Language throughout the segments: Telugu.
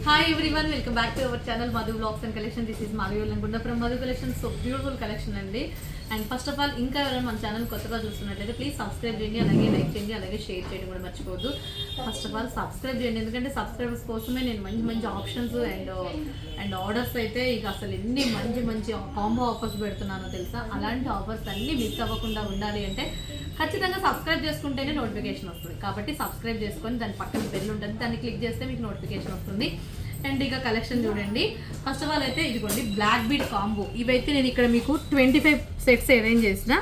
Hi everyone, welcome back to our channel Madhu Vlogs and Collection. This is Madhu Yolangunda from Madhu Collection. So beautiful collection andi. And first of all, ఇంకా ఎవరైనా మన ఛానల్ కొత్తగా చూస్తున్నట్లయితే ప్లీజ్ సబ్స్క్రైబ్ చేయండి, అలాగే లైక్ చేయండి, అలాగే షేర్ చేయడం కూడా మర్చిపోవద్దు. ఫస్ట్ ఆఫ్ ఆల్ సబ్స్క్రైబ్ చేయండి, ఎందుకంటే సబ్స్క్రైబర్స్ కోసమే నేను మంచి మంచి ఆప్షన్స్ అండ్ ఆర్డర్స్ అయితే ఇక అసలు ఎన్ని మంచి మంచి కాంబో ఆఫర్స్ పెడుతున్నానో తెలుసా. అలాంటి ఆఫర్స్ అన్నీ మిస్ అవ్వకుండా ఉండాలి అంటే ఖచ్చితంగా సబ్స్క్రైబ్ చేసుకుంటేనే నోటిఫికేషన్ వస్తుంది. కాబట్టి సబ్స్క్రైబ్ చేసుకొని దాని పక్కన బెల్ ఉంటుంది, దాన్ని క్లిక్ చేస్తే మీకు నోటిఫికేషన్ వస్తుంది. అండ్ ఇక కలెక్షన్ చూడండి. ఫస్ట్ ఆఫ్ ఆల్ అయితే ఇదిగోండి బ్లాక్ బీడ్ కాంబో. ఇవైతే నేను ఇక్కడ మీకు 25 సెట్స్ అరేంజ్ చేసిన,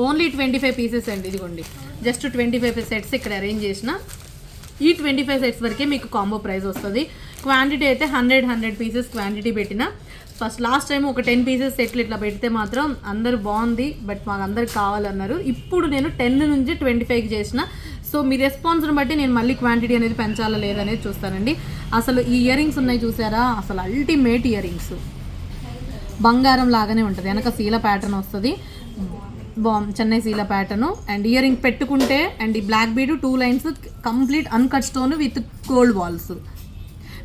ఓన్లీ 25 పీసెస్ అండి. ఇదిగోండి జస్ట్ 25 సెట్స్ ఇక్కడ అరేంజ్ చేసిన. ఈ 25 సెట్స్ వరకే మీకు కాంబో ప్రైస్ వస్తుంది. క్వాంటిటీ అయితే 100 పీసెస్ క్వాంటిటీ పెట్టిన. ఫస్ట్ లాస్ట్ టైం ఒక 10 పీసెస్ సెట్లు ఇట్లా పెడితే మాత్రం అందరూ బాగుంది, బట్ మాకు అందరికి కావాలన్నారు. ఇప్పుడు నేను 10 నుంచి 25కి చేసిన. సో మీ రెస్పాన్స్ని బట్టి నేను మళ్ళీ క్వాంటిటీ అనేది పెంచాలా లేదనేది చూస్తానండి. అసలు ఈ ఇయర్ రింగ్స్ ఉన్నాయి చూసారా, అసలు అల్టిమేట్ ఇయర్ రింగ్స్. బంగారం లాగానే ఉంటుంది, వెనక శీల ప్యాటర్న్ వస్తుంది, చెన్నై శీల ప్యాటర్ను. అండ్ ఇయర్ రింగ్ పెట్టుకుంటే అండ్ ఈ black bead 2 lines complete uncut stone with gold balls.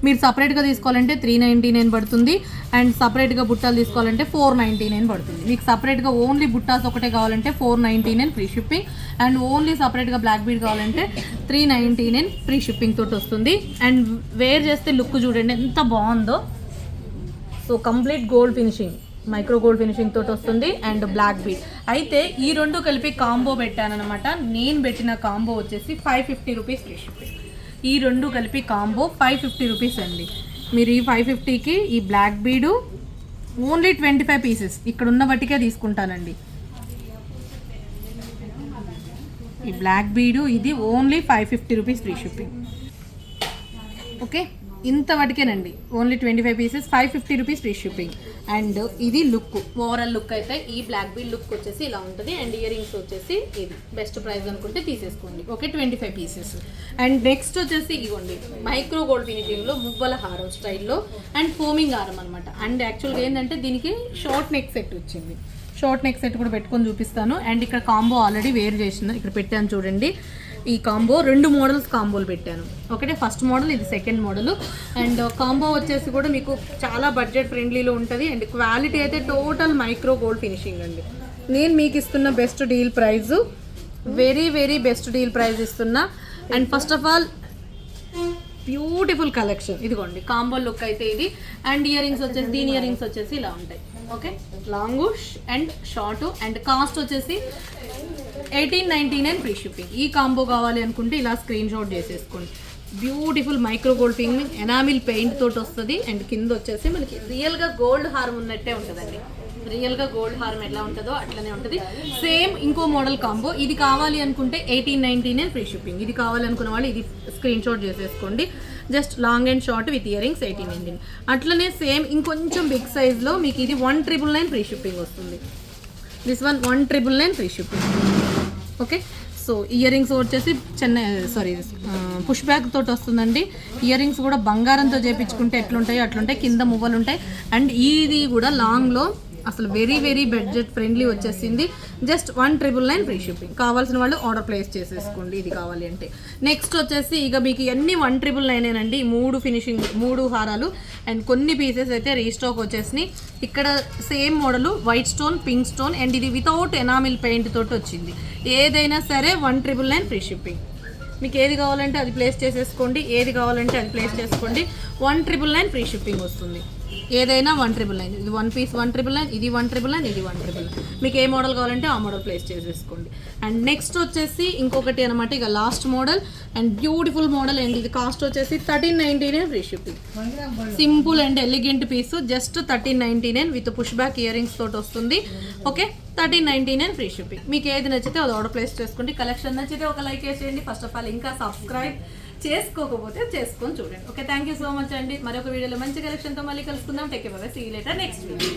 మీరు సపరేట్గా తీసుకోవాలంటే 399 పడుతుంది. అండ్ సపరేట్గా బుట్టాలు తీసుకోవాలంటే 499 పడుతుంది. మీకు సపరేట్గా ఓన్లీ బుట్టాస్ ఒకటే కావాలంటే 499 ఫ్రీ షిప్పింగ్. అండ్ ఓన్లీ సపరేట్గా బ్లాక్ బీడ్ కావాలంటే 399 ఫ్రీ షిప్పింగ్ తోటి వస్తుంది. అండ్ వేర్ చేస్తే లుక్ చూడండి ఎంత బాగుందో. So complete gold finishing, micro gold finishing తోటి వస్తుంది. అండ్ బ్లాక్ బీడ్ అయితే ఈ రెండు కలిపి కాంబో పెట్టానమాట. నేను పెట్టిన కాంబో వచ్చేసి 550 రూపీస్ ఫ్రీ షిప్పింగ్. ఈ రెండు కలిపి కాంబో 550 రూపీస్ అండి. మీరు ఈ 550కి ఈ బ్లాక్ బీడు ఓన్లీ 25 పీసెస్ ఇక్కడ ఉన్న వాటికే తీసుకుంటానండి. ఈ బ్లాక్ బీడు ఇది only 550 rupees free shipping. Okay, ఇంత వాటికేనండి, only 25 pieces 550 rupees free shipping. And ఇది లుక్, ఓవరాల్ లుక్ అయితే ఈ బ్లాక్ బీడ్ లుక్ వచ్చేసి ఇలా ఉంటుంది. అండ్ ఇయర్ రింగ్స్ వచ్చేసి ఇది బెస్ట్ ప్రైస్ అనుకుంటే తీసేసుకోండి. Okay, 25 pieces. అండ్ నెక్స్ట్ వచ్చేసి ఇవ్వండి మైక్రో గోల్డ్ ఫినిషింగ్లో మువ్వల హారం స్టైల్లో అండ్ ఫోమింగ్ హారం అనమాట. అండ్ యాక్చువల్గా ఏంటంటే దీనికి షార్ట్ నెక్ సెట్ వచ్చింది. షార్ట్ నెక్ సెట్ కూడా పెట్టుకొని చూపిస్తాను. అండ్ ఇక్కడ కాంబో ఆల్రెడీ వేర్ చేసిన, ఇక్కడ పెట్టాను చూడండి. ఈ కాంబో 2 మోడల్స్ కాంబోలు పెట్టాను. ఒకటే ఫస్ట్ మోడల్, ఇది సెకండ్ మోడల్. అండ్ కాంబో వచ్చేసి కూడా మీకు చాలా బడ్జెట్ ఫ్రెండ్లీలో ఉంటుంది. అండ్ క్వాలిటీ అయితే టోటల్ మైక్రో గోల్డ్ ఫినిషింగ్ అండి. నేను మీకు ఇస్తున్న best deal price, very very best deal price ఇస్తున్నా. And first of all beautiful collection. ఇదిగోండి కాంబో లుక్ అయితే ఇది. అండ్ ఇయర్ రింగ్స్ వచ్చేసి దీని ఇయర్ రింగ్స్ వచ్చేసి ఇలా ఉంటాయి. Okay, long and short. And cost వచ్చేసి 1899 ఫ్రీ షిప్పింగ్. ఈ కాంబో కావాలి అనుకుంటే ఇలా స్క్రీన్ షాట్ చేసేసుకోండి. Beautiful micro gold finishing, enamel paint తోటి వస్తుంది. అండ్ కింద వచ్చేసి మనకి రియల్గా గోల్డ్ హారం ఉన్నట్టే ఉంటుందండి. రియల్గా గోల్డ్ హారం ఎట్లా ఉంటుందో అట్లనే ఉంటుంది. సేమ్ ఇంకో మోడల్ కాంబో. ఇది కావాలి అనుకుంటే 1899 ఫ్రీ షిప్పింగ్. ఇది కావాలి అనుకున్న వాళ్ళు ఇది స్క్రీన్ షాట్ చేసేసుకోండి. Just long and short with ear rings 1899. అట్లనే సేమ్ ఇంకొంచెం బిగ్ సైజ్లో మీకు ఇది 1999 ఫ్రీ షిప్పింగ్ వస్తుంది. This one 1999 free shipping. Okay, so ear rings వచ్చేసి పుష్ బ్యాక్ తోటి వస్తుందండి. ఇయర్ రింగ్స్ కూడా బంగారంతో చేయించుకుంటే ఎట్లుంటాయో అట్లుంటాయి, కింద మువ్వలు ఉంటాయి. అండ్ ఇది కూడా లాంగ్లో అసలు వెరీ వెరీ బడ్జెట్ ఫ్రెండ్లీ వచ్చేసింది. Just 1999 free shipping. కావాల్సిన వాళ్ళు ఆర్డర్ ప్లేస్ చేసేసుకోండి ఇది కావాలి అంటే. నెక్స్ట్ వచ్చేసి ఇక మీకు అన్ని 1999 అండి. 3 ఫినిషింగ్, 3 హారాలు అండ్ కొన్ని పీసెస్ అయితే రీస్టాక్ వచ్చేసినాయి. ఇక్కడ same model white stone, pink stone and ఇది వితౌట్ ఎనామిల్ పెయింట్ తోటి వచ్చింది. ఏదైనా సరే 1999 ఫ్రీ షిప్పింగ్. మీకు ఏది కావాలంటే అది ప్లేస్ చేసేసుకోండి, ఏది కావాలంటే అది ప్లేస్ చేసుకోండి. 1999 ఫ్రీ షిప్పింగ్ వస్తుంది. ఏదైనా 1999. ఇది 1 పీస్ 1999, ఇది 1999, ఇది 1999. మీకు ఏ మోడల్ కావాలంటే ఆ మోడల్ ప్లేస్ చేసేసుకోండి. అండ్ నెక్స్ట్ వచ్చేసి ఇంకొకటి అనమాట, ఇక last model and beautiful model. And ఇది కాస్ట్ వచ్చేసి 1399 free shipping. Simple and elegant piece, just 1399 with push back ear rings తోటి వస్తుంది. Okay, 1399 free shipping. మీకు ఏది నచ్చితే అది ఆర్డర్ ప్లేస్ చేసుకోండి. కలెక్షన్ నచ్చితే ఒక లైక్ వేసేయండి. ఫస్ట్ ఆఫ్ ఆల్ ఇంకా సబ్స్క్రైబ్ చేసుకోకపోతే చేసుకొని చూడండి. Okay, thank you so much అండి. మరొక వీడియోలో మంచి కలెక్షన్తో మళ్ళీ కలుసుకుందాం. Take care, bye bye, see you later next video.